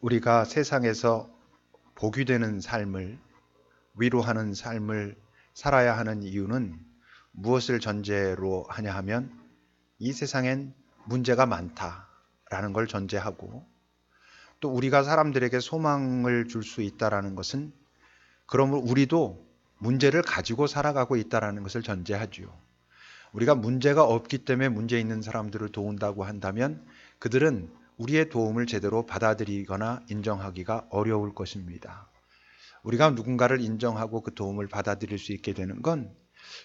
우리가 세상에서 복이 되는 삶을, 위로하는 삶을 살아야 하는 이유는 무엇을 전제로 하냐 하면 이 세상엔 문제가 많다라는 걸 전제하고, 또 우리가 사람들에게 소망을 줄 수 있다라는 것은 그러므로 우리도 문제를 가지고 살아가고 있다라는 것을 전제하지요. 우리가 문제가 없기 때문에 문제 있는 사람들을 도운다고 한다면 그들은 우리의 도움을 제대로 받아들이거나 인정하기가 어려울 것입니다. 우리가 누군가를 인정하고 그 도움을 받아들일 수 있게 되는 건,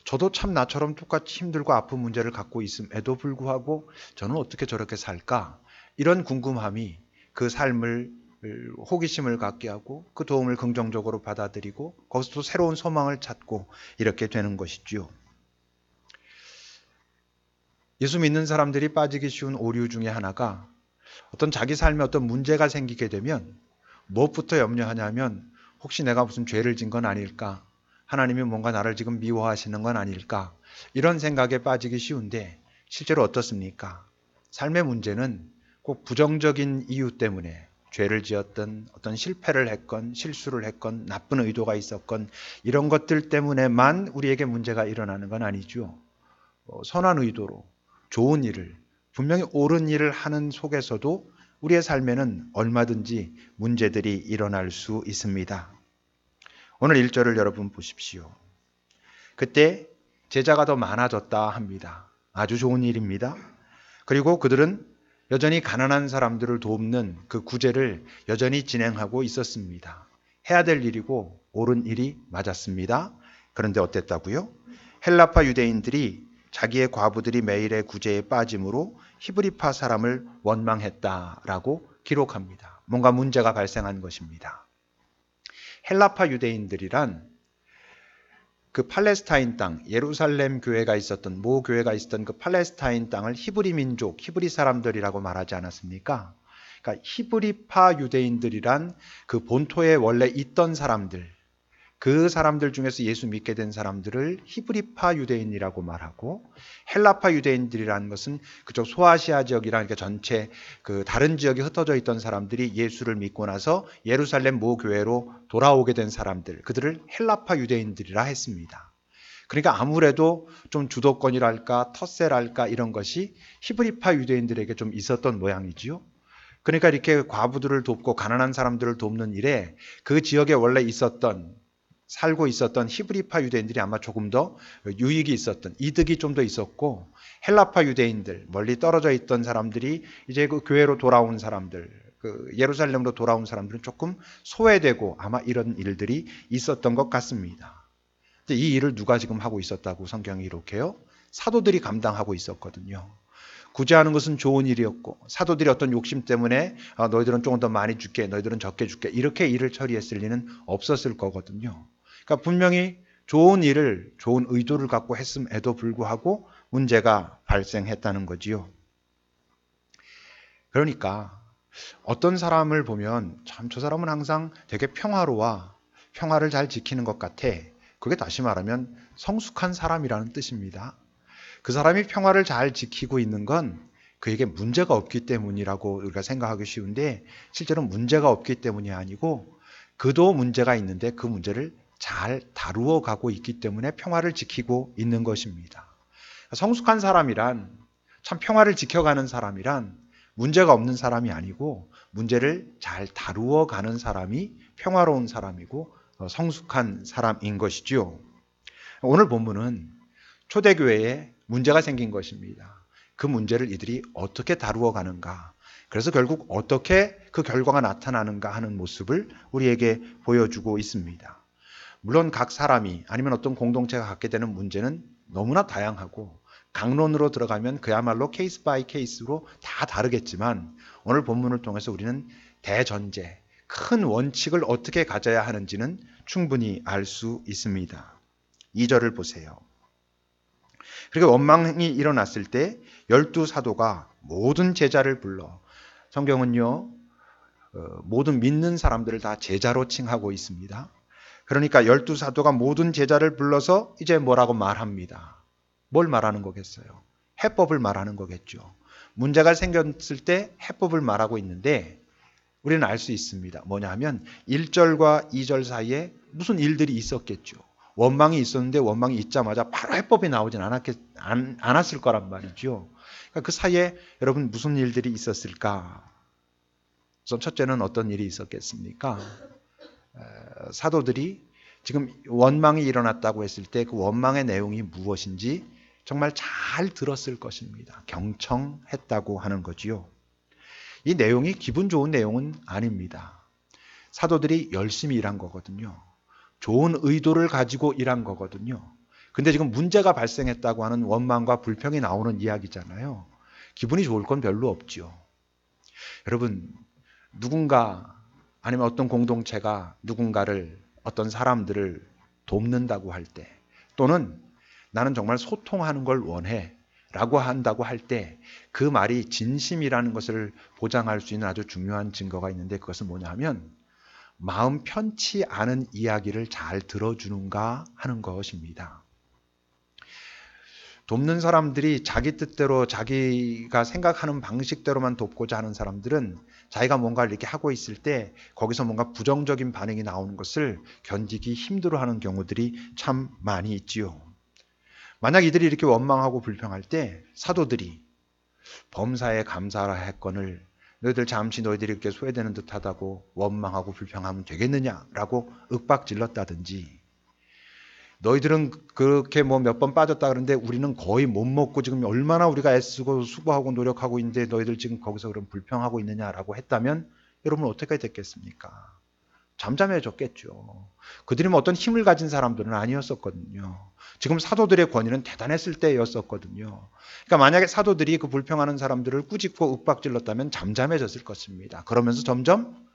저도 참 나처럼 똑같이 힘들고 아픈 문제를 갖고 있음에도 불구하고 저는 어떻게 저렇게 살까? 이런 궁금함이 그 삶을 호기심을 갖게 하고 그 도움을 긍정적으로 받아들이고 거기서 또 새로운 소망을 찾고 이렇게 되는 것이지요. 예수 믿는 사람들이 빠지기 쉬운 오류 중에 하나가, 어떤 자기 삶에 어떤 문제가 생기게 되면 무엇부터 염려하냐면, 혹시 내가 무슨 죄를 진 건 아닐까? 하나님이 뭔가 나를 지금 미워하시는 건 아닐까? 이런 생각에 빠지기 쉬운데, 실제로 어떻습니까? 삶의 문제는 꼭 부정적인 이유 때문에 죄를 지었던, 어떤 실패를 했건 실수를 했건 나쁜 의도가 있었건 이런 것들 때문에만 우리에게 문제가 일어나는 건 아니죠. 선한 의도로 좋은 일을, 분명히 옳은 일을 하는 속에서도 우리의 삶에는 얼마든지 문제들이 일어날 수 있습니다. 오늘 1절을 여러분 보십시오. 그때 제자가 더 많아졌다 합니다. 아주 좋은 일입니다. 그리고 그들은 여전히 가난한 사람들을 돕는 그 구제를 여전히 진행하고 있었습니다. 해야 될 일이고 옳은 일이 맞았습니다. 그런데 어땠다고요? 헬라파 유대인들이 자기의 과부들이 매일의 구제에 빠짐으로 히브리파 사람을 원망했다라고 기록합니다. 뭔가 문제가 발생한 것입니다. 헬라파 유대인들이란 그 팔레스타인 땅, 예루살렘 교회가 있었던, 모 교회가 있었던 그 팔레스타인 땅을 히브리 민족, 히브리 사람들이라고 말하지 않았습니까? 그러니까 히브리파 유대인들이란 그 본토에 원래 있던 사람들, 그 사람들 중에서 예수 믿게 된 사람들을 히브리파 유대인이라고 말하고, 헬라파 유대인들이라는 것은 그쪽 소아시아 지역이라는 전체 그 다른 지역에 흩어져 있던 사람들이 예수를 믿고 나서 예루살렘 모 교회로 돌아오게 된 사람들, 그들을 헬라파 유대인들이라 했습니다. 그러니까 아무래도 좀 주도권이랄까 텃세랄까 이런 것이 히브리파 유대인들에게 좀 있었던 모양이지요. 그러니까 이렇게 과부들을 돕고 가난한 사람들을 돕는 일에 그 지역에 원래 살고 있었던 히브리파 유대인들이 아마 조금 더 유익이 있었던, 이득이 좀 더 있었고, 헬라파 유대인들, 멀리 떨어져 있던 사람들이 이제 그 교회로 돌아온 사람들, 그 예루살렘으로 돌아온 사람들은 조금 소외되고 아마 이런 일들이 있었던 것 같습니다. 이 일을 누가 지금 하고 있었다고 성경이 이렇게요? 사도들이 감당하고 있었거든요. 구제하는 것은 좋은 일이었고, 사도들이 어떤 욕심 때문에 너희들은 조금 더 많이 줄게, 너희들은 적게 줄게, 이렇게 일을 처리했을 리는 없었을 거거든요. 그러니까 분명히 좋은 일을, 좋은 의도를 갖고 했음에도 불구하고 문제가 발생했다는 거지요. 그러니까 어떤 사람을 보면 참 저 사람은 항상 되게 평화로워, 평화를 잘 지키는 것 같아. 그게 다시 말하면 성숙한 사람이라는 뜻입니다. 그 사람이 평화를 잘 지키고 있는 건 그에게 문제가 없기 때문이라고 우리가 생각하기 쉬운데, 실제로 문제가 없기 때문이 아니고 그도 문제가 있는데 그 문제를 잘 다루어 가고 있기 때문에 평화를 지키고 있는 것입니다. 성숙한 사람이란, 참 평화를 지켜가는 사람이란 문제가 없는 사람이 아니고 문제를 잘 다루어 가는 사람이 평화로운 사람이고 성숙한 사람인 것이죠. 오늘 본문은 초대교회에 문제가 생긴 것입니다. 그 문제를 이들이 어떻게 다루어 가는가, 그래서 결국 어떻게 그 결과가 나타나는가 하는 모습을 우리에게 보여주고 있습니다. 물론 각 사람이 아니면 어떤 공동체가 갖게 되는 문제는 너무나 다양하고 강론으로 들어가면 그야말로 케이스 바이 케이스로 다 다르겠지만, 오늘 본문을 통해서 우리는 대전제, 큰 원칙을 어떻게 가져야 하는지는 충분히 알 수 있습니다. 2절을 보세요. 그리고 원망이 일어났을 때 12사도가 모든 제자를 불러, 성경은요 모든 믿는 사람들을 다 제자로 칭하고 있습니다. 그러니까 12사도가 모든 제자를 불러서 이제 뭐라고 말합니다. 뭘 말하는 거겠어요? 해법을 말하는 거겠죠. 문제가 생겼을 때 해법을 말하고 있는데, 우리는 알 수 있습니다. 뭐냐 하면 1절과 2절 사이에 무슨 일들이 있었겠죠. 원망이 있었는데 원망이 있자마자 바로 해법이 나오진 않았을 거란 말이죠. 그러니까 그 사이에 여러분 무슨 일들이 있었을까? 우선 첫째는 어떤 일이 있었겠습니까? 사도들이 지금 원망이 일어났다고 했을 때 그 원망의 내용이 무엇인지 정말 잘 들었을 것입니다. 경청했다고 하는 거지요. 이 내용이 기분 좋은 내용은 아닙니다. 사도들이 열심히 일한 거거든요. 좋은 의도를 가지고 일한 거거든요. 근데 지금 문제가 발생했다고 하는 원망과 불평이 나오는 이야기잖아요. 기분이 좋을 건 별로 없죠. 여러분, 누군가 아니면 어떤 공동체가 누군가를 어떤 사람들을 돕는다고 할 때, 또는 나는 정말 소통하는 걸 원해 라고 한다고 할 때 그 말이 진심이라는 것을 보장할 수 있는 아주 중요한 증거가 있는데, 그것은 뭐냐 하면 마음 편치 않은 이야기를 잘 들어주는가 하는 것입니다. 돕는 사람들이 자기 뜻대로 자기가 생각하는 방식대로만 돕고자 하는 사람들은 자기가 뭔가를 이렇게 하고 있을 때 거기서 뭔가 부정적인 반응이 나오는 것을 견디기 힘들어하는 경우들이 참 많이 있지요. 만약 이들이 이렇게 원망하고 불평할 때 사도들이 범사에 감사하라 했거늘 너희들 잠시 너희들이 이렇게 소외되는 듯하다고 원망하고 불평하면 되겠느냐라고 윽박질렀다든지, 너희들은 그렇게 뭐 몇 번 빠졌다 그러는데 우리는 거의 못 먹고 지금 얼마나 우리가 애쓰고 수고하고 노력하고 있는데 너희들 지금 거기서 그럼 불평하고 있느냐라고 했다면 여러분 어떻게 됐겠습니까? 잠잠해졌겠죠. 그들이 뭐 어떤 힘을 가진 사람들은 아니었었거든요. 지금 사도들의 권위는 대단했을 때였었거든요. 그러니까 만약에 사도들이 그 불평하는 사람들을 꾸짖고 윽박질렀다면 잠잠해졌을 것입니다. 그러면서 점점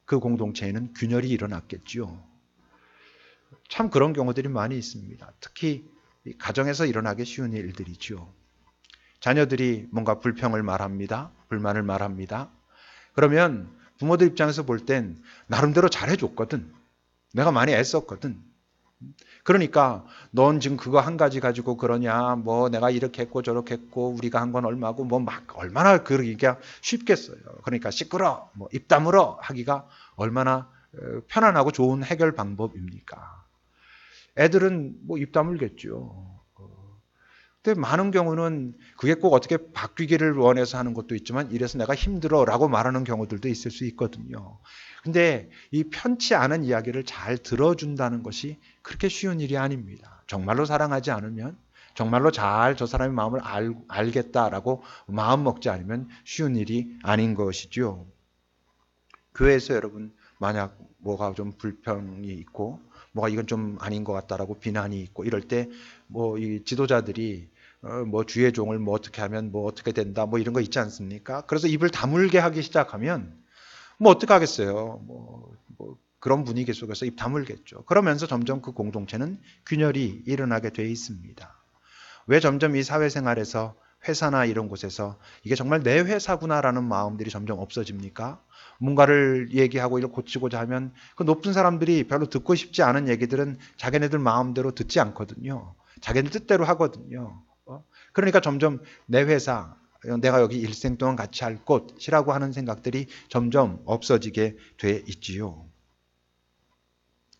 그 공동체에는 균열이 일어났겠죠. 참 그런 경우들이 많이 있습니다. 특히 가정에서 일어나기 쉬운 일들이죠. 자녀들이 뭔가 불평을 말합니다. 불만을 말합니다. 그러면 부모들 입장에서 볼 땐 나름대로 잘해줬거든. 내가 많이 애썼거든. 그러니까 넌 지금 그거 한 가지 가지고 그러냐, 뭐 내가 이렇게 했고 저렇게 했고 우리가 한 건 얼마고 뭐 막 얼마나 그러기가 쉽겠어요. 그러니까 시끄러, 뭐 입 다물어 하기가 얼마나 편안하고 좋은 해결 방법입니까? 애들은 뭐 입 다물겠죠. 근데 많은 경우는 그게 꼭 어떻게 바뀌기를 원해서 하는 것도 있지만 이래서 내가 힘들어 라고 말하는 경우들도 있을 수 있거든요. 근데 이 편치 않은 이야기를 잘 들어준다는 것이 그렇게 쉬운 일이 아닙니다. 정말로 사랑하지 않으면, 정말로 잘 저 사람의 마음을 알겠다라고 마음 먹지 않으면 쉬운 일이 아닌 것이죠. 교회에서 여러분 만약 뭐가 좀 불평이 있고 뭐가 이건 좀 아닌 것 같다라고 비난이 있고 이럴 때 뭐 이 지도자들이 뭐 주의 종을 뭐 어떻게 하면 뭐 어떻게 된다 뭐 이런 거 있지 않습니까? 그래서 입을 다물게 하기 시작하면 뭐 어떻게 하겠어요? 뭐 그런 분위기 속에서 입 다물겠죠. 그러면서 점점 그 공동체는 균열이 일어나게 돼 있습니다. 왜 점점 이 사회생활에서 회사나 이런 곳에서 이게 정말 내 회사구나라는 마음들이 점점 없어집니까? 뭔가를 얘기하고 이걸 고치고자 하면 그 높은 사람들이 별로 듣고 싶지 않은 얘기들은 자기네들 마음대로 듣지 않거든요. 자기네들 뜻대로 하거든요. 그러니까 점점 내 회사, 내가 여기 일생 동안 같이 할 곳이라고 하는 생각들이 점점 없어지게 돼 있지요.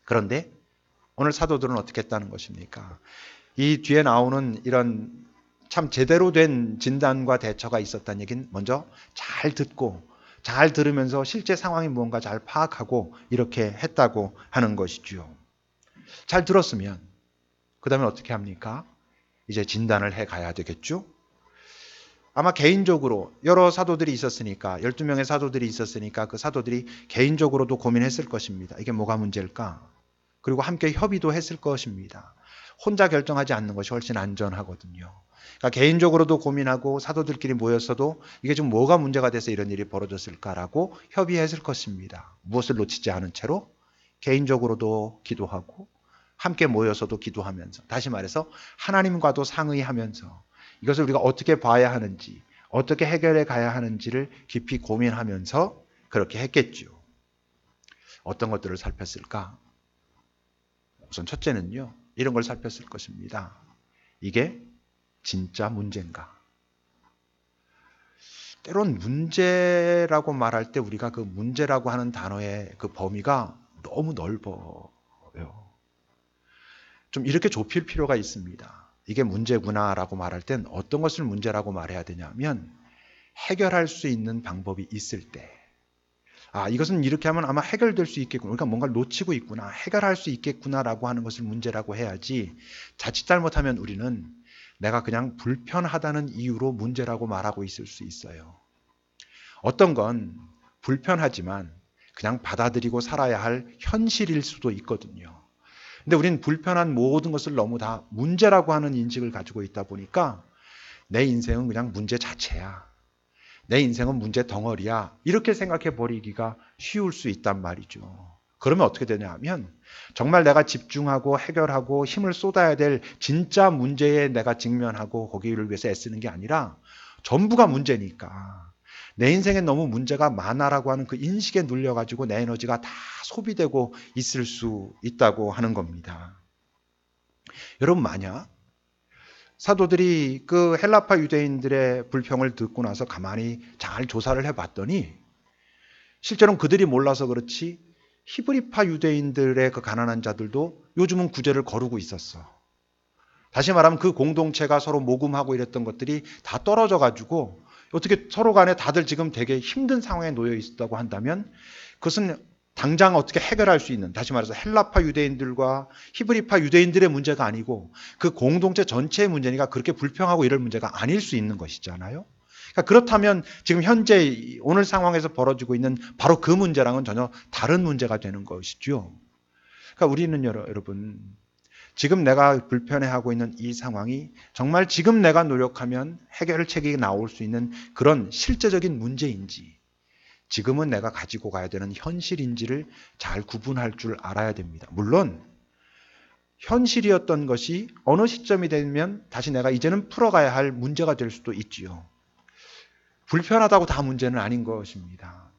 그런데 오늘 사도들은 어떻게 했다는 것입니까? 이 뒤에 나오는 이런 참 제대로 된 진단과 대처가 있었다는 얘기는 먼저 잘 듣고 잘 들으면서 실제 상황이 뭔가 잘 파악하고 이렇게 했다고 하는 것이죠. 잘 들었으면 그 다음에 어떻게 합니까? 이제 진단을 해 가야 되겠죠. 아마 개인적으로 여러 사도들이 있었으니까 12명의 사도들이 있었으니까 그 사도들이 개인적으로도 고민했을 것입니다. 이게 뭐가 문제일까? 그리고 함께 협의도 했을 것입니다. 혼자 결정하지 않는 것이 훨씬 안전하거든요. 그러니까 개인적으로도 고민하고 사도들끼리 모였어도 이게 지금 뭐가 문제가 돼서 이런 일이 벌어졌을까라고 협의했을 것입니다. 무엇을 놓치지 않은 채로 개인적으로도 기도하고 함께 모여서도 기도하면서, 다시 말해서 하나님과도 상의하면서 이것을 우리가 어떻게 봐야 하는지, 어떻게 해결해 가야 하는지를 깊이 고민하면서 그렇게 했겠죠. 어떤 것들을 살폈을까? 우선 첫째는요, 이런 걸 살폈을 것입니다. 이게 진짜 문제인가? 때론 문제라고 말할 때 우리가 그 문제라고 하는 단어의 그 범위가 너무 넓어요. 좀 이렇게 좁힐 필요가 있습니다. 이게 문제구나라고 말할 땐 어떤 것을 문제라고 말해야 되냐면 해결할 수 있는 방법이 있을 때, 이것은 이렇게 하면 아마 해결될 수 있겠구나. 그러니까 뭔가를 놓치고 있구나. 해결할 수 있겠구나라고 하는 것을 문제라고 해야지, 자칫 잘못하면 우리는 내가 그냥 불편하다는 이유로 문제라고 말하고 있을 수 있어요. 어떤 건 불편하지만 그냥 받아들이고 살아야 할 현실일 수도 있거든요. 근데 우리는 불편한 모든 것을 너무 다 문제라고 하는 인식을 가지고 있다 보니까 내 인생은 그냥 문제 자체야. 내 인생은 문제 덩어리야. 이렇게 생각해 버리기가 쉬울 수 있단 말이죠. 그러면 어떻게 되냐 하면 정말 내가 집중하고 해결하고 힘을 쏟아야 될 진짜 문제에 내가 직면하고 거기를 위해서 애쓰는 게 아니라 전부가 문제니까 내 인생에 너무 문제가 많아라고 하는 그 인식에 눌려가지고 내 에너지가 다 소비되고 있을 수 있다고 하는 겁니다. 여러분, 만약 사도들이 그 헬라파 유대인들의 불평을 듣고 나서 가만히 잘 조사를 해봤더니 실제로는 그들이 몰라서 그렇지 히브리파 유대인들의 그 가난한 자들도 요즘은 구제를 거르고 있었어. 다시 말하면 그 공동체가 서로 모금하고 이랬던 것들이 다 떨어져 가지고 어떻게 서로 간에 다들 지금 되게 힘든 상황에 놓여 있었다고 한다면 그것은 당장 어떻게 해결할 수 있는, 다시 말해서 헬라파 유대인들과 히브리파 유대인들의 문제가 아니고 그 공동체 전체의 문제니까 그렇게 불평하고 이럴 문제가 아닐 수 있는 것이잖아요. 그러니까 그렇다면 지금 현재 오늘 상황에서 벌어지고 있는 바로 그 문제랑은 전혀 다른 문제가 되는 것이죠. 그러니까 우리는 여러분, 지금 내가 불편해하고 있는 이 상황이 정말 지금 내가 노력하면 해결책이 나올 수 있는 그런 실제적인 문제인지, 지금은 내가 가지고 가야 되는 현실인지를 잘 구분할 줄 알아야 됩니다. 물론 현실이었던 것이 어느 시점이 되면 다시 내가 이제는 풀어가야 할 문제가 될 수도 있지요. 불편하다고 다 문제는 아닌 것입니다.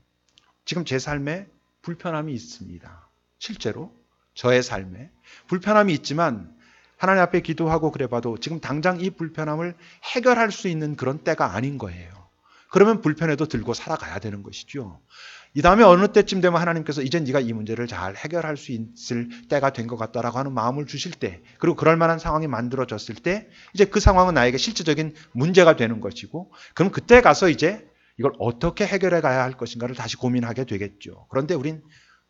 지금 제 삶에 불편함이 있습니다. 실제로 저의 삶에 불편함이 있지만 하나님 앞에 기도하고 그래봐도 지금 당장 이 불편함을 해결할 수 있는 그런 때가 아닌 거예요. 그러면 불편해도 들고 살아가야 되는 것이죠. 이 다음에 어느 때쯤 되면 하나님께서 이제 네가 이 문제를 잘 해결할 수 있을 때가 된 것 같다라고 하는 마음을 주실 때, 그리고 그럴 만한 상황이 만들어졌을 때 이제 그 상황은 나에게 실질적인 문제가 되는 것이고, 그럼 그때 가서 이제 이걸 어떻게 해결해 가야 할 것인가를 다시 고민하게 되겠죠. 그런데 우린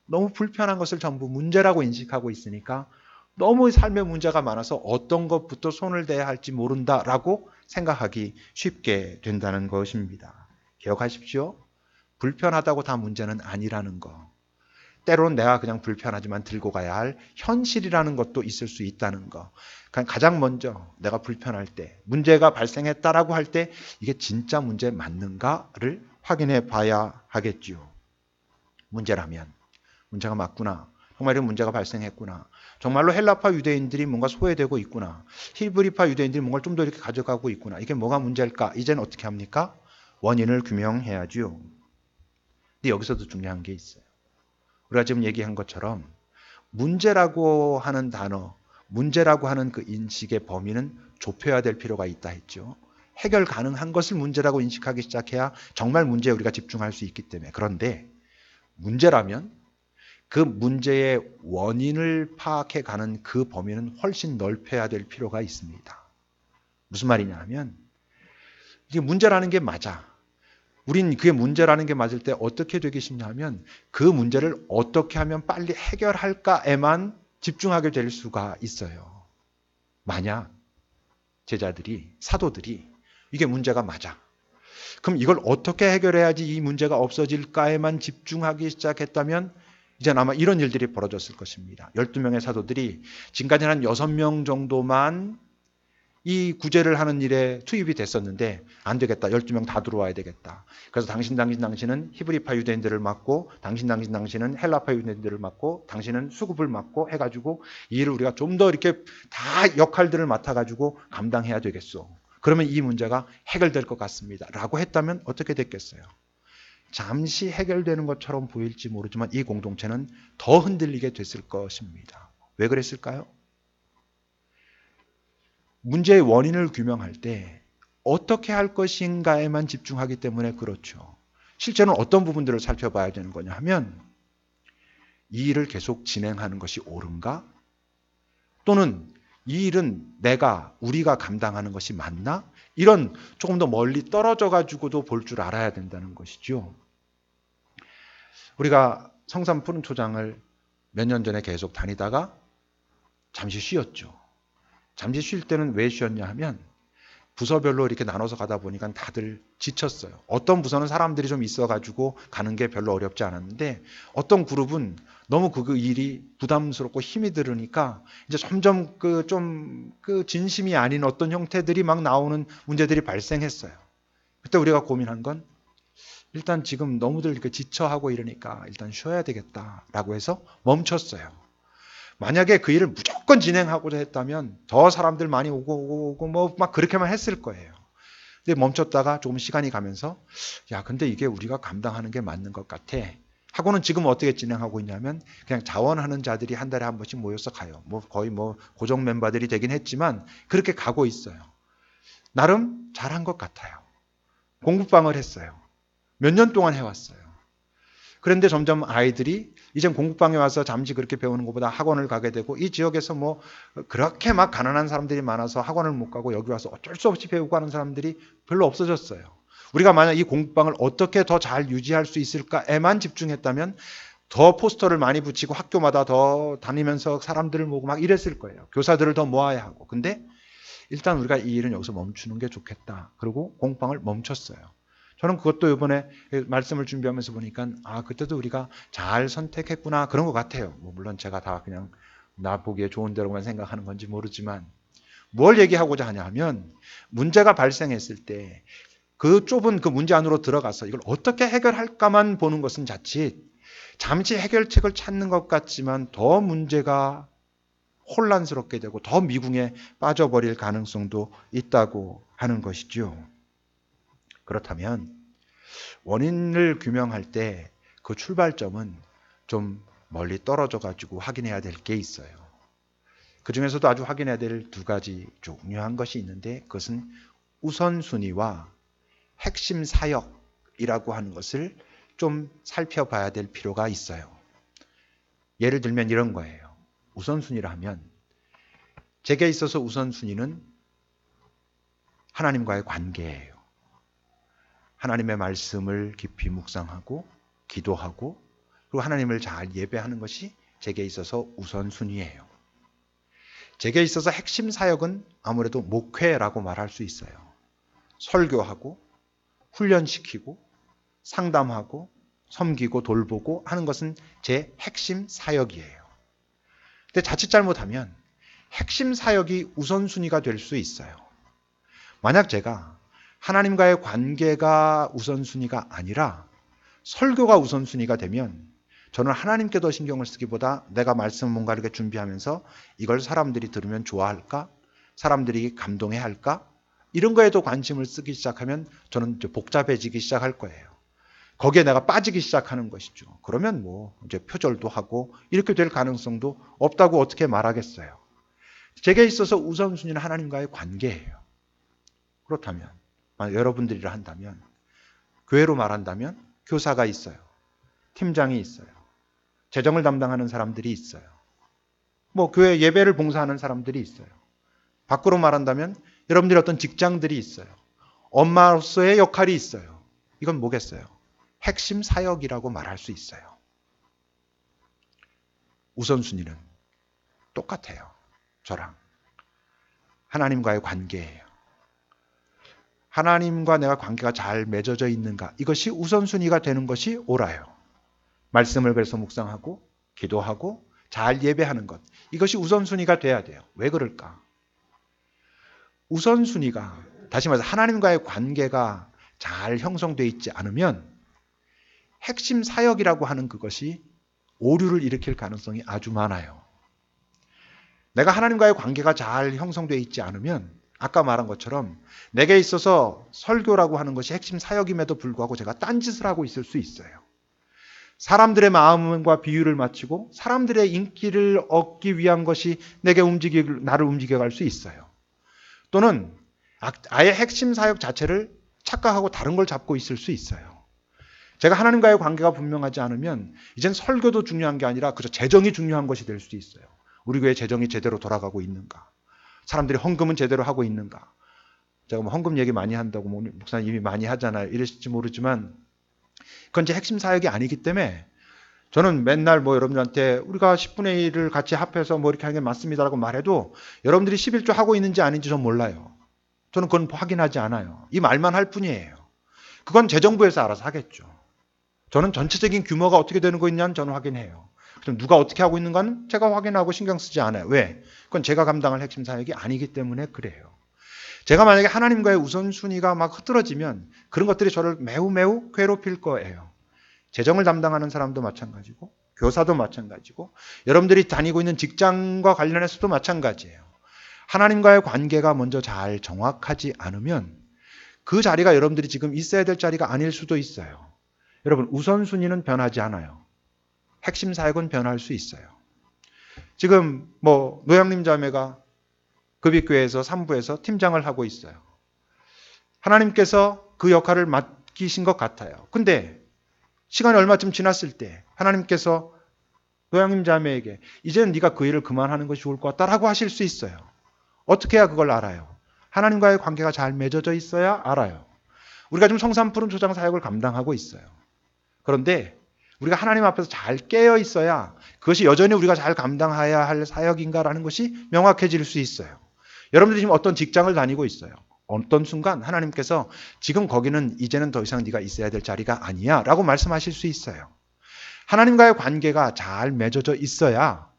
너무 불편한 것을 전부 문제라고 인식하고 있으니까 너무 삶의 문제가 많아서 어떤 것부터 손을 대야 할지 모른다라고 생각하기 쉽게 된다는 것입니다. 기억하십시오. 불편하다고 다 문제는 아니라는 거. 때로는 내가 그냥 불편하지만 들고 가야 할 현실이라는 것도 있을 수 있다는 거. 가장 먼저 내가 불편할 때, 문제가 발생했다라고 할 때 이게 진짜 문제 맞는가를 확인해 봐야 하겠지요. 문제라면 문제가 맞구나. 정말 이런 문제가 발생했구나. 정말로 헬라파 유대인들이 뭔가 소외되고 있구나. 히브리파 유대인들이 뭔가 좀 더 이렇게 가져가고 있구나. 이게 뭐가 문제일까? 이제는 어떻게 합니까? 원인을 규명해야지요. 근데 여기서도 중요한 게 있어요. 우리가 지금 얘기한 것처럼 문제라고 하는 단어, 문제라고 하는 그 인식의 범위는 좁혀야 될 필요가 있다 했죠. 해결 가능한 것을 문제라고 인식하기 시작해야 정말 문제에 우리가 집중할 수 있기 때문에. 그런데 문제라면 그 문제의 원인을 파악해 가는 그 범위는 훨씬 넓혀야 될 필요가 있습니다. 무슨 말이냐 하면 이게 문제라는 게 맞아. 우린 그게 문제라는 게 맞을 때 어떻게 되기 쉽냐 하면 그 문제를 어떻게 하면 빨리 해결할까에만 집중하게 될 수가 있어요. 만약 제자들이, 사도들이 이게 문제가 맞아. 그럼 이걸 어떻게 해결해야지 이 문제가 없어질까에만 집중하기 시작했다면 이제는 아마 이런 일들이 벌어졌을 것입니다. 12명의 사도들이 지금까지는 한 6명 정도만 이 구제를 하는 일에 투입이 됐었는데 안 되겠다. 12명 다 들어와야 되겠다. 그래서 당신은 히브리파 유대인들을 맡고 당신은 헬라파 유대인들을 맡고 당신은 수급을 맡고 해가지고 이 일을 우리가 좀 더 이렇게 다 역할들을 맡아가지고 감당해야 되겠소. 그러면 이 문제가 해결될 것 같습니다. 라고 했다면 어떻게 됐겠어요? 잠시 해결되는 것처럼 보일지 모르지만 이 공동체는 더 흔들리게 됐을 것입니다. 왜 그랬을까요? 문제의 원인을 규명할 때 어떻게 할 것인가에만 집중하기 때문에 그렇죠. 실제로는 어떤 부분들을 살펴봐야 되는 거냐 하면 이 일을 계속 진행하는 것이 옳은가? 또는 이 일은 우리가 감당하는 것이 맞나? 이런 조금 더 멀리 떨어져 가지고도 볼 줄 알아야 된다는 것이죠. 우리가 성산 푸른초장을 몇 년 전에 계속 다니다가 잠시 쉬었죠. 잠시 쉴 때는 왜 쉬었냐 하면 부서별로 이렇게 나눠서 가다 보니까 다들 지쳤어요. 어떤 부서는 사람들이 좀 있어가지고 가는 게 별로 어렵지 않았는데 어떤 그룹은 너무 그 일이 부담스럽고 힘이 들으니까 이제 점점 그 진심이 아닌 어떤 형태들이 막 나오는 문제들이 발생했어요. 그때 우리가 고민한 건 일단 지금 너무들 이렇게 지쳐하고 이러니까 일단 쉬어야 되겠다라고 해서 멈췄어요. 만약에 그 일을 무조건 진행하고자 했다면 더 사람들 많이 오고 뭐 막 그렇게만 했을 거예요. 근데 멈췄다가 조금 시간이 가면서 야 근데 이게 우리가 감당하는 게 맞는 것 같아 하고는 지금 어떻게 진행하고 있냐면 그냥 자원하는 자들이 한 달에 한 번씩 모여서 가요. 뭐 거의 뭐 고정 멤버들이 되긴 했지만 그렇게 가고 있어요. 나름 잘한 것 같아요. 공부방을 했어요. 몇 년 동안 해왔어요. 그런데 점점 아이들이 이젠 공부방에 와서 잠시 그렇게 배우는 것보다 학원을 가게 되고 이 지역에서 뭐 그렇게 막 가난한 사람들이 많아서 학원을 못 가고 여기 와서 어쩔 수 없이 배우고 하는 사람들이 별로 없어졌어요. 우리가 만약 이 공부방을 어떻게 더 잘 유지할 수 있을까에만 집중했다면 더 포스터를 많이 붙이고 학교마다 더 다니면서 사람들을 모으고 막 이랬을 거예요. 교사들을 더 모아야 하고. 근데 일단 우리가 이 일은 여기서 멈추는 게 좋겠다. 그리고 공부방을 멈췄어요. 저는 그것도 이번에 말씀을 준비하면서 보니까 그때도 우리가 잘 선택했구나 그런 것 같아요. 뭐 물론 제가 다 그냥 나 보기에 좋은 대로만 생각하는 건지 모르지만 뭘 얘기하고자 하냐 하면 문제가 발생했을 때 그 좁은 그 문제 안으로 들어가서 이걸 어떻게 해결할까만 보는 것은 자칫 잠시 해결책을 찾는 것 같지만 더 문제가 혼란스럽게 되고 더 미궁에 빠져버릴 가능성도 있다고 하는 것이죠. 그렇다면 원인을 규명할 때 그 출발점은 좀 멀리 떨어져 가지고 확인해야 될 게 있어요. 그 중에서도 아주 확인해야 될 두 가지 중요한 것이 있는데 그것은 우선순위와 핵심 사역이라고 하는 것을 좀 살펴봐야 될 필요가 있어요. 예를 들면 이런 거예요. 우선순위라 하면 제게 있어서 우선순위는 하나님과의 관계예요. 하나님의 말씀을 깊이 묵상하고 기도하고 그리고 하나님을 잘 예배하는 것이 제게 있어서 우선순위예요. 제게 있어서 핵심 사역은 아무래도 목회라고 말할 수 있어요. 설교하고 훈련시키고 상담하고 섬기고 돌보고 하는 것은 제 핵심 사역이에요. 근데 자칫 잘못하면 핵심 사역이 우선순위가 될 수 있어요. 만약 제가 하나님과의 관계가 우선순위가 아니라 설교가 우선순위가 되면 저는 하나님께 더 신경을 쓰기보다 내가 말씀 뭔가 이렇게 준비하면서 이걸 사람들이 들으면 좋아할까? 사람들이 감동해 할까? 이런 거에 더 관심을 쓰기 시작하면 저는 복잡해지기 시작할 거예요. 거기에 내가 빠지기 시작하는 것이죠. 그러면 뭐 이제 표절도 하고 이렇게 될 가능성도 없다고 어떻게 말하겠어요. 제게 있어서 우선순위는 하나님과의 관계예요. 그렇다면 만약 여러분들이라 한다면 교회로 말한다면 교사가 있어요. 팀장이 있어요. 재정을 담당하는 사람들이 있어요. 뭐 교회 예배를 봉사하는 사람들이 있어요. 밖으로 말한다면 여러분들이 어떤 직장들이 있어요. 엄마로서의 역할이 있어요. 이건 뭐겠어요? 핵심 사역이라고 말할 수 있어요. 우선순위는 똑같아요. 저랑. 하나님과의 관계예요. 하나님과 내가 관계가 잘 맺어져 있는가? 이것이 우선순위가 되는 것이 옳아요. 말씀을 그래서 묵상하고 기도하고 잘 예배하는 것. 이것이 우선순위가 돼야 돼요. 왜 그럴까? 우선순위가 다시 말해서 하나님과의 관계가 잘 형성되어 있지 않으면 핵심 사역이라고 하는 그것이 오류를 일으킬 가능성이 아주 많아요. 내가 하나님과의 관계가 잘 형성되어 있지 않으면 아까 말한 것처럼 내게 있어서 설교라고 하는 것이 핵심 사역임에도 불구하고 제가 딴짓을 하고 있을 수 있어요. 사람들의 마음과 비유를 맞추고 사람들의 인기를 얻기 위한 것이 나를 움직여갈 수 있어요. 또는 아예 핵심 사역 자체를 착각하고 다른 걸 잡고 있을 수 있어요. 제가 하나님과의 관계가 분명하지 않으면 이젠 설교도 중요한 게 아니라 그저 재정이 중요한 것이 될 수도 있어요. 우리 교회 재정이 제대로 돌아가고 있는가? 사람들이 헌금은 제대로 하고 있는가? 제가 뭐 헌금 얘기 많이 한다고 목사님 이미 많이 하잖아요. 이러실지 모르지만 그건 제 핵심 사역이 아니기 때문에 저는 맨날 뭐 여러분들한테 우리가 10분의 1을 같이 합해서 뭐 이렇게 하는 게 맞습니다라고 말해도 여러분들이 11조 하고 있는지 아닌지 전 몰라요. 저는 그건 확인하지 않아요. 이 말만 할 뿐이에요. 그건 재정부에서 알아서 하겠죠. 저는 전체적인 규모가 어떻게 되는 거 있냐는 저는 확인해요. 그럼 누가 어떻게 하고 있는 건 제가 확인하고 신경 쓰지 않아요. 왜? 그건 제가 감당할 핵심 사역이 아니기 때문에 그래요. 제가 만약에 하나님과의 우선순위가 막 흐트러지면 그런 것들이 저를 매우 매우 괴롭힐 거예요. 재정을 담당하는 사람도 마찬가지고 교사도 마찬가지고 여러분들이 다니고 있는 직장과 관련해서도 마찬가지예요. 하나님과의 관계가 먼저 잘 정확하지 않으면 그 자리가 여러분들이 지금 있어야 될 자리가 아닐 수도 있어요. 여러분 우선순위는 변하지 않아요. 핵심 사역은 변할 수 있어요. 지금 뭐 노양림 자매가 급익교회에서 3부에서 팀장을 하고 있어요. 하나님께서 그 역할을 맡기신 것 같아요. 근데 시간이 얼마쯤 지났을 때 하나님께서 노양림 자매에게 이제는 네가 그 일을 그만하는 것이 좋을 것 같다라고 하실 수 있어요. 어떻게 해야 그걸 알아요? 하나님과의 관계가 잘 맺어져 있어야 알아요. 우리가 지금 성산푸른 초장 사역을 감당하고 있어요. 그런데 우리가 하나님 앞에서 잘 깨어 있어야 그것이 여전히 우리가 잘 감당해야 할 사역인가라는 것이 명확해질 수 있어요. 여러분들이 지금 어떤 직장을 다니고 있어요. 어떤 순간 하나님께서 지금 거기는 이제는 더 이상 네가 있어야 될 자리가 아니야 라고 말씀하실 수 있어요. 하나님과의 관계가 잘 맺어져 있어야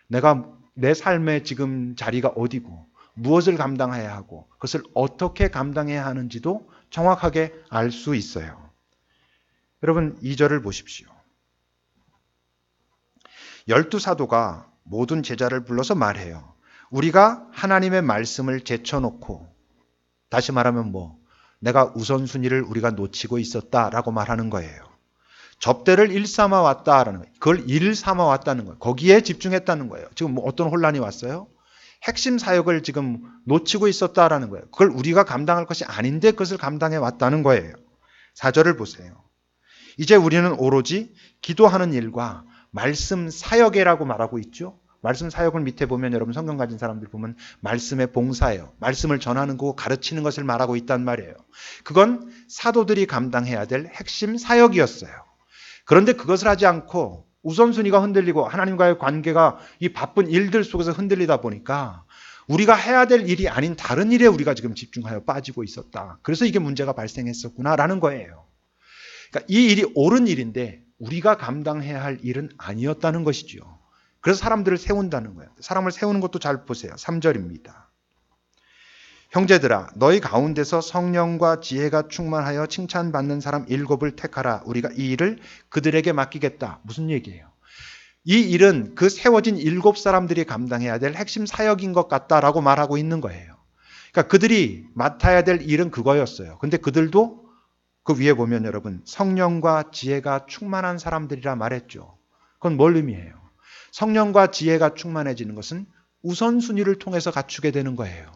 내가 내 삶의 지금 자리가 어디고 무엇을 감당해야 하고 그것을 어떻게 감당해야 하는지도 정확하게 알 수 있어요. 여러분 2절을 보십시오. 12사도가 모든 제자를 불러서 말해요. 우리가 하나님의 말씀을 제쳐놓고 다시 말하면 내가 우선순위를 우리가 놓치고 있었다라고 말하는 거예요. 접대를 일삼아 왔다라는 거예요. 그걸 일 삼아 왔다는 거예요. 거기에 집중했다는 거예요. 지금 어떤 혼란이 왔어요? 핵심 사역을 지금 놓치고 있었다라는 거예요. 그걸 우리가 감당할 것이 아닌데 그것을 감당해 왔다는 거예요. 4절을 보세요. 이제 우리는 오로지 기도하는 일과 말씀 사역이라고 말하고 있죠. 말씀 사역을 밑에 보면 여러분 성경 가진 사람들 보면 말씀의 봉사예요. 말씀을 전하는 거 가르치는 것을 말하고 있단 말이에요. 그건 사도들이 감당해야 될 핵심 사역이었어요. 그런데 그것을 하지 않고 우선순위가 흔들리고 하나님과의 관계가 이 바쁜 일들 속에서 흔들리다 보니까 우리가 해야 될 일이 아닌 다른 일에 우리가 지금 집중하여 빠지고 있었다. 그래서 이게 문제가 발생했었구나라는 거예요. 그러니까 이 일이 옳은 일인데 우리가 감당해야 할 일은 아니었다는 것이죠. 그래서 사람들을 세운다는 거예요. 사람을 세우는 것도 잘 보세요. 3절입니다. 형제들아 너희 가운데서 성령과 지혜가 충만하여 칭찬받는 사람 7을 택하라. 우리가 이 일을 그들에게 맡기겠다. 무슨 얘기예요? 이 일은 그 세워진 7사람들이 감당해야 될 핵심 사역인 것 같다라고 말하고 있는 거예요. 그러니까 그들이 맡아야 될 일은 그거였어요. 근데 그들도 그 위에 보면 여러분 성령과 지혜가 충만한 사람들이라 말했죠. 그건 뭘 의미해요? 성령과 지혜가 충만해지는 것은 우선순위를 통해서 갖추게 되는 거예요.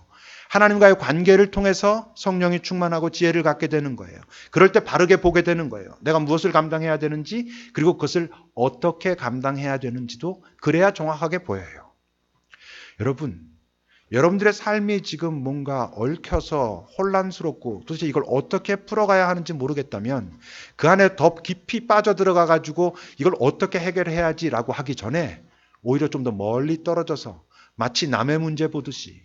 하나님과의 관계를 통해서 성령이 충만하고 지혜를 갖게 되는 거예요. 그럴 때 바르게 보게 되는 거예요. 내가 무엇을 감당해야 되는지 그리고 그것을 어떻게 감당해야 되는지도 그래야 정확하게 보여요. 여러분들의 삶이 지금 뭔가 얽혀서 혼란스럽고 도대체 이걸 어떻게 풀어가야 하는지 모르겠다면 그 안에 더 깊이 빠져들어가 가지고 이걸 어떻게 해결해야지라고 하기 전에 오히려 좀 더 멀리 떨어져서 마치 남의 문제 보듯이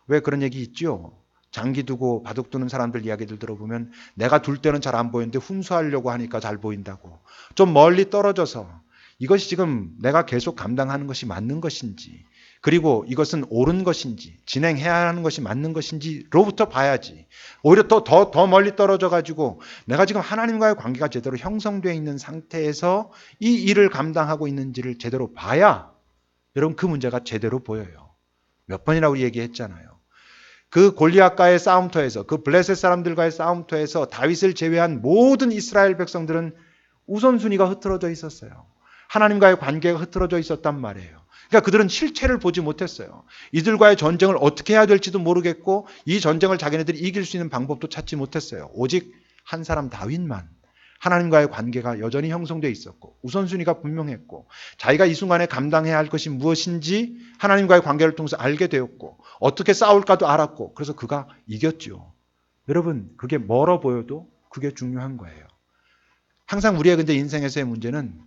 왜 그런 얘기 있죠? 장기 두고 바둑 두는 사람들 이야기들 들어보면 내가 둘 때는 잘 안 보이는데 훈수하려고 하니까 잘 보인다고. 좀 멀리 떨어져서 이것이 지금 내가 계속 감당하는 것이 맞는 것인지 그리고 이것은 옳은 것인지 진행해야 하는 것이 맞는 것인지로부터 봐야지. 오히려 더 멀리 떨어져 가지고 내가 지금 하나님과의 관계가 제대로 형성되어 있는 상태에서 이 일을 감당하고 있는지를 제대로 봐야 여러분 그 문제가 제대로 보여요. 몇 번이나 우리 얘기했잖아요. 그 골리앗과의 싸움터에서 그 블레셋 사람들과의 싸움터에서 다윗을 제외한 모든 이스라엘 백성들은 우선순위가 흐트러져 있었어요. 하나님과의 관계가 흐트러져 있었단 말이에요. 그러니까 그들은 실체를 보지 못했어요. 이들과의 전쟁을 어떻게 해야 될지도 모르겠고 이 전쟁을 자기네들이 이길 수 있는 방법도 찾지 못했어요. 오직 한 사람 다윗만 하나님과의 관계가 여전히 형성되어 있었고 우선순위가 분명했고 자기가 이 순간에 감당해야 할 것이 무엇인지 하나님과의 관계를 통해서 알게 되었고 어떻게 싸울까도 알았고 그래서 그가 이겼죠. 여러분 그게 멀어 보여도 그게 중요한 거예요. 항상 우리의 근데 인생에서의 문제는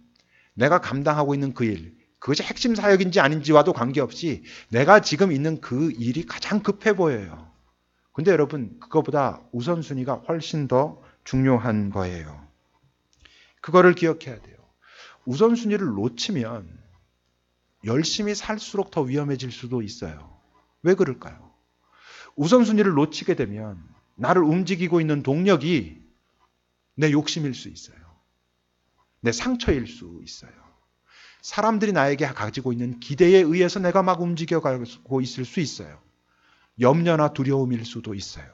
내가 감당하고 있는 그 일, 그것이 핵심 사역인지 아닌지와도 관계없이 내가 지금 있는 그 일이 가장 급해 보여요. 근데 여러분 그거보다 우선순위가 훨씬 더 중요한 거예요. 그거를 기억해야 돼요. 우선순위를 놓치면 열심히 살수록 더 위험해질 수도 있어요. 왜 그럴까요? 우선순위를 놓치게 되면 나를 움직이고 있는 동력이 내 욕심일 수 있어요. 내 상처일 수 있어요. 사람들이 나에게 가지고 있는 기대에 의해서 내가 막 움직여가고 있을 수 있어요. 염려나 두려움일 수도 있어요.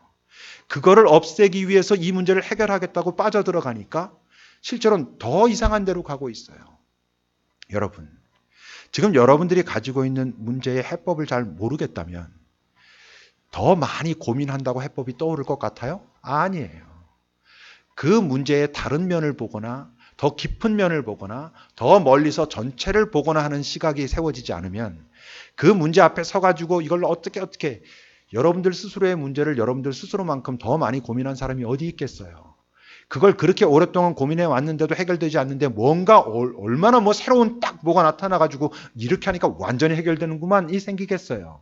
그거를 없애기 위해서 이 문제를 해결하겠다고 빠져들어가니까 실제로는 더 이상한 데로 가고 있어요. 여러분, 지금 여러분들이 가지고 있는 문제의 해법을 잘 모르겠다면 더 많이 고민한다고 해법이 떠오를 것 같아요? 아니에요. 그 문제의 다른 면을 보거나 더 깊은 면을 보거나 더 멀리서 전체를 보거나 하는 시각이 세워지지 않으면 그 문제 앞에 서가지고 이걸 어떻게 여러분들 스스로의 문제를 여러분들 스스로만큼 더 많이 고민한 사람이 어디 있겠어요. 그걸 그렇게 오랫동안 고민해 왔는데도 해결되지 않는데 뭔가 얼마나 새로운 딱 뭐가 나타나가지고 이렇게 하니까 완전히 해결되는구만 이 생기겠어요.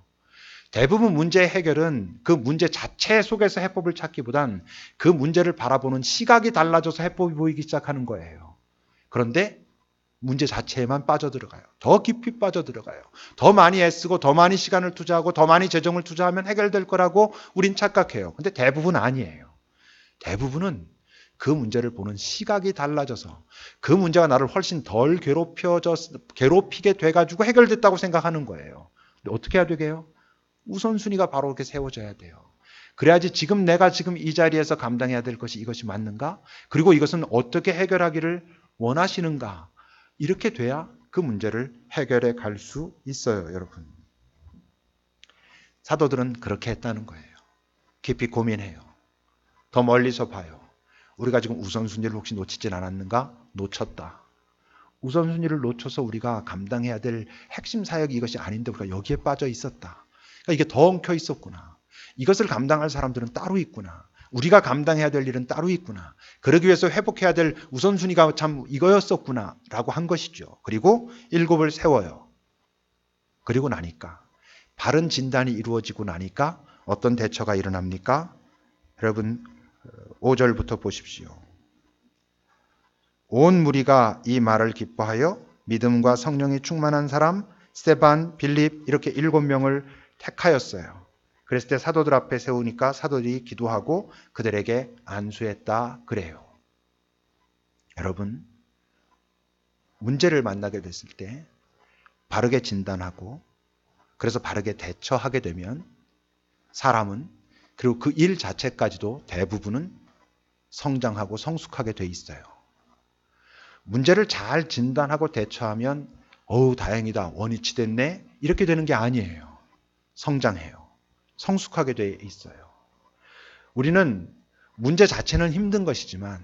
대부분 문제의 해결은 그 문제 자체 속에서 해법을 찾기보단 그 문제를 바라보는 시각이 달라져서 해법이 보이기 시작하는 거예요. 그런데 문제 자체에만 빠져들어가요. 더 깊이 빠져들어가요. 더 많이 애쓰고 더 많이 시간을 투자하고 더 많이 재정을 투자하면 해결될 거라고 우린 착각해요. 근데 대부분 아니에요. 대부분은 그 문제를 보는 시각이 달라져서 그 문제가 나를 훨씬 덜 괴롭히게 돼가지고 해결됐다고 생각하는 거예요. 근데 어떻게 해야 되게요? 우선순위가 바로 이렇게 세워져야 돼요. 그래야지 내가 지금 이 자리에서 감당해야 될 것이 이것이 맞는가? 그리고 이것은 어떻게 해결하기를 원하시는가? 이렇게 돼야 그 문제를 해결해 갈 수 있어요, 여러분. 사도들은 그렇게 했다는 거예요. 깊이 고민해요. 더 멀리서 봐요. 우리가 지금 우선순위를 혹시 놓치진 않았는가? 놓쳤다. 우선순위를 놓쳐서 우리가 감당해야 될 핵심 사역이 이것이 아닌데 우리가 여기에 빠져 있었다. 그러니까 이게 더 엉켜 있었구나. 이것을 감당할 사람들은 따로 있구나. 우리가 감당해야 될 일은 따로 있구나. 그러기 위해서 회복해야 될 우선순위가 참 이거였었구나 라고 한 것이죠. 그리고 7을 세워요. 그리고 나니까 바른 진단이 이루어지고 나니까 어떤 대처가 일어납니까? 여러분 5절부터 보십시오. 온 무리가 이 말을 기뻐하여 믿음과 성령이 충만한 사람 스데반, 빌립 이렇게 7명을 택하였어요. 그랬을 때 사도들 앞에 세우니까 사도들이 기도하고 그들에게 안수했다 그래요. 여러분 문제를 만나게 됐을 때 바르게 진단하고 그래서 바르게 대처하게 되면 사람은 그리고 그 일 자체까지도 대부분은 성장하고 성숙하게 돼 있어요. 문제를 잘 진단하고 대처하면 어우 다행이다 원위치 됐네 이렇게 되는 게 아니에요. 성장해요. 성숙하게 돼 있어요. 우리는 문제 자체는 힘든 것이지만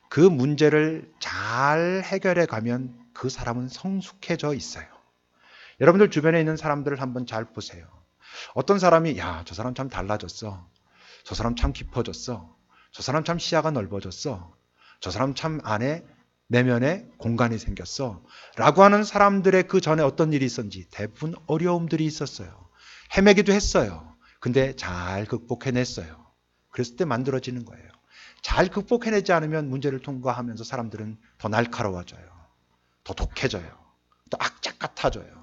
그 문제를 잘 해결해 가면 그 사람은 성숙해져 있어요. 여러분들 주변에 있는 사람들을 한번 잘 보세요. 어떤 사람이 야, 저 사람 참 달라졌어. 저 사람 참 깊어졌어. 저 사람 참 시야가 넓어졌어. 저 사람 참 안에 내면에 공간이 생겼어. 라고 하는 사람들의 그 전에 어떤 일이 있었는지 대부분 어려움들이 있었어요. 헤매기도 했어요. 근데 잘 극복해냈어요. 그랬을 때 만들어지는 거예요. 잘 극복해내지 않으면 문제를 통과하면서 사람들은 더 날카로워져요. 더 독해져요. 더 악착 같아져요.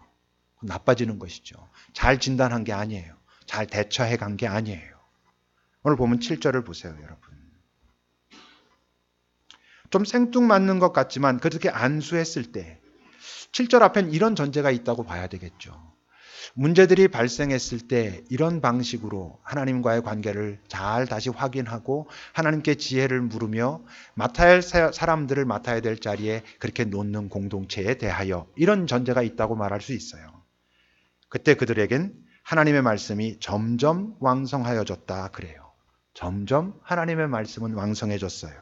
나빠지는 것이죠. 잘 진단한 게 아니에요. 잘 대처해 간 게 아니에요. 오늘 보면 7절을 보세요, 여러분. 좀 생뚱맞는 것 같지만 그렇게 안수했을 때 7절 앞엔 이런 전제가 있다고 봐야 되겠죠. 문제들이 발생했을 때 이런 방식으로 하나님과의 관계를 잘 다시 확인하고 하나님께 지혜를 물으며 맡아야 할 사람들을 맡아야 될 자리에 그렇게 놓는 공동체에 대하여 이런 전제가 있다고 말할 수 있어요. 그때 그들에겐 하나님의 말씀이 점점 왕성하여졌다 그래요. 점점 하나님의 말씀은 왕성해졌어요.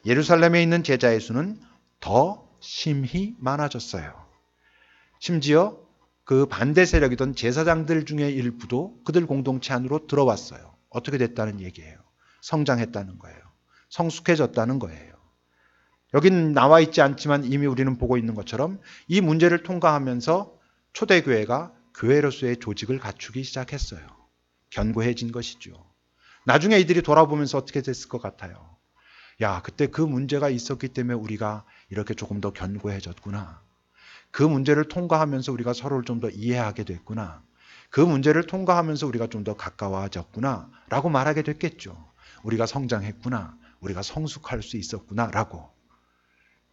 예루살렘에 있는 제자의 수는 더 심히 많아졌어요. 심지어 그 반대 세력이던 제사장들 중에 일부도 그들 공동체 안으로 들어왔어요. 어떻게 됐다는 얘기예요? 성장했다는 거예요. 성숙해졌다는 거예요. 여긴 나와 있지 않지만 이미 우리는 보고 있는 것처럼 이 문제를 통과하면서 초대교회가 교회로서의 조직을 갖추기 시작했어요. 견고해진 것이죠. 나중에 이들이 돌아보면서 어떻게 됐을 것 같아요? 야, 그때 그 문제가 있었기 때문에 우리가 이렇게 조금 더 견고해졌구나. 그 문제를 통과하면서 우리가 서로를 좀 더 이해하게 됐구나. 그 문제를 통과하면서 우리가 좀 더 가까워졌구나. 라고 말하게 됐겠죠. 우리가 성장했구나. 우리가 성숙할 수 있었구나. 라고.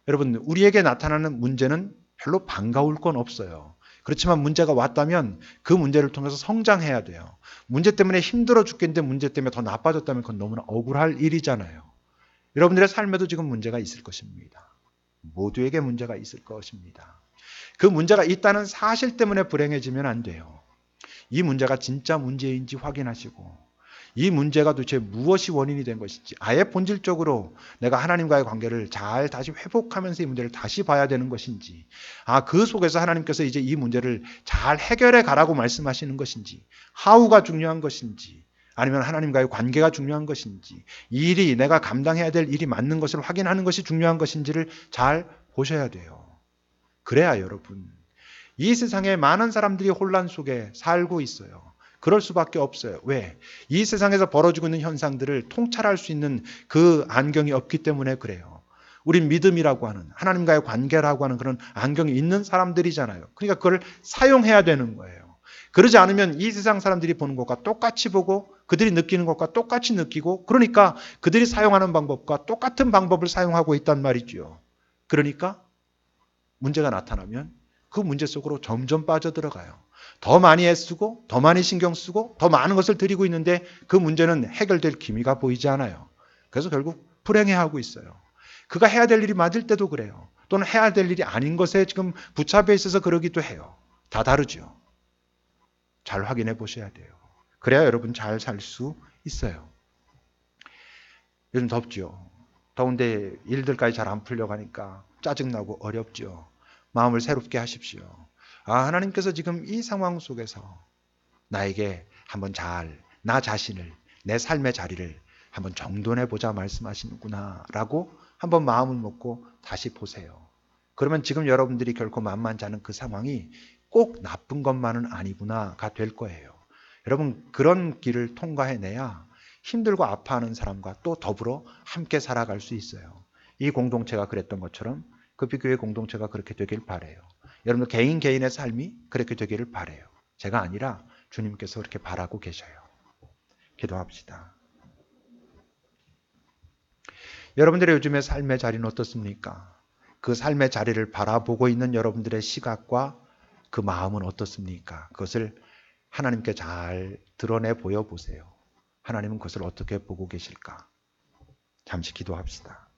여러분, 우리에게 나타나는 문제는 별로 반가울 건 없어요. 그렇지만 문제가 왔다면 그 문제를 통해서 성장해야 돼요. 문제 때문에 힘들어 죽겠는데 문제 때문에 더 나빠졌다면 그건 너무나 억울할 일이잖아요. 여러분들의 삶에도 지금 문제가 있을 것입니다. 모두에게 문제가 있을 것입니다. 그 문제가 있다는 사실 때문에 불행해지면 안 돼요. 이 문제가 진짜 문제인지 확인하시고 이 문제가 도대체 무엇이 원인이 된 것인지 아예 본질적으로 내가 하나님과의 관계를 잘 다시 회복하면서 이 문제를 다시 봐야 되는 것인지 그 속에서 하나님께서 이제 이 문제를 잘 해결해 가라고 말씀하시는 것인지 하우가 중요한 것인지 아니면 하나님과의 관계가 중요한 것인지 이 일이 내가 감당해야 될 일이 맞는 것을 확인하는 것이 중요한 것인지를 잘 보셔야 돼요. 그래야 여러분 이 세상에 많은 사람들이 혼란 속에 살고 있어요. 그럴 수밖에 없어요. 왜? 이 세상에서 벌어지고 있는 현상들을 통찰할 수 있는 그 안경이 없기 때문에 그래요. 우린 믿음이라고 하는 하나님과의 관계라고 하는 그런 안경이 있는 사람들이잖아요. 그러니까 그걸 사용해야 되는 거예요. 그러지 않으면 이 세상 사람들이 보는 것과 똑같이 보고 그들이 느끼는 것과 똑같이 느끼고 그러니까 그들이 사용하는 방법과 똑같은 방법을 사용하고 있단 말이죠. 그러니까 문제가 나타나면 그 문제 속으로 점점 빠져들어가요. 더 많이 애쓰고 더 많이 신경 쓰고 더 많은 것을 드리고 있는데 그 문제는 해결될 기미가 보이지 않아요. 그래서 결국 불행해하고 있어요. 그가 해야 될 일이 맞을 때도 그래요. 또는 해야 될 일이 아닌 것에 지금 붙잡혀 있어서 그러기도 해요. 다 다르죠. 잘 확인해 보셔야 돼요. 그래야 여러분 잘 살 수 있어요. 요즘 덥죠. 더운데 일들까지 잘 안 풀려가니까 짜증나고 어렵죠. 마음을 새롭게 하십시오. 하나님께서 지금 이 상황 속에서 나에게 한번 나 자신을, 내 삶의 자리를 한번 정돈해 보자 말씀하시는구나 라고 한번 마음을 먹고 다시 보세요. 그러면 지금 여러분들이 결코 만만치 않은 그 상황이 꼭 나쁜 것만은 아니구나가 될 거예요. 여러분 그런 길을 통과해내야 힘들고 아파하는 사람과 또 더불어 함께 살아갈 수 있어요. 이 공동체가 그랬던 것처럼 급비교회 공동체가 그렇게 되길 바라요. 여러분들 개인 개인의 삶이 그렇게 되기를 바라요. 제가 아니라 주님께서 그렇게 바라고 계셔요. 기도합시다. 여러분들의 요즘의 삶의 자리는 어떻습니까? 그 삶의 자리를 바라보고 있는 여러분들의 시각과 그 마음은 어떻습니까? 그것을 하나님께 잘 드러내 보여 보세요. 하나님은 그것을 어떻게 보고 계실까? 잠시 기도합시다.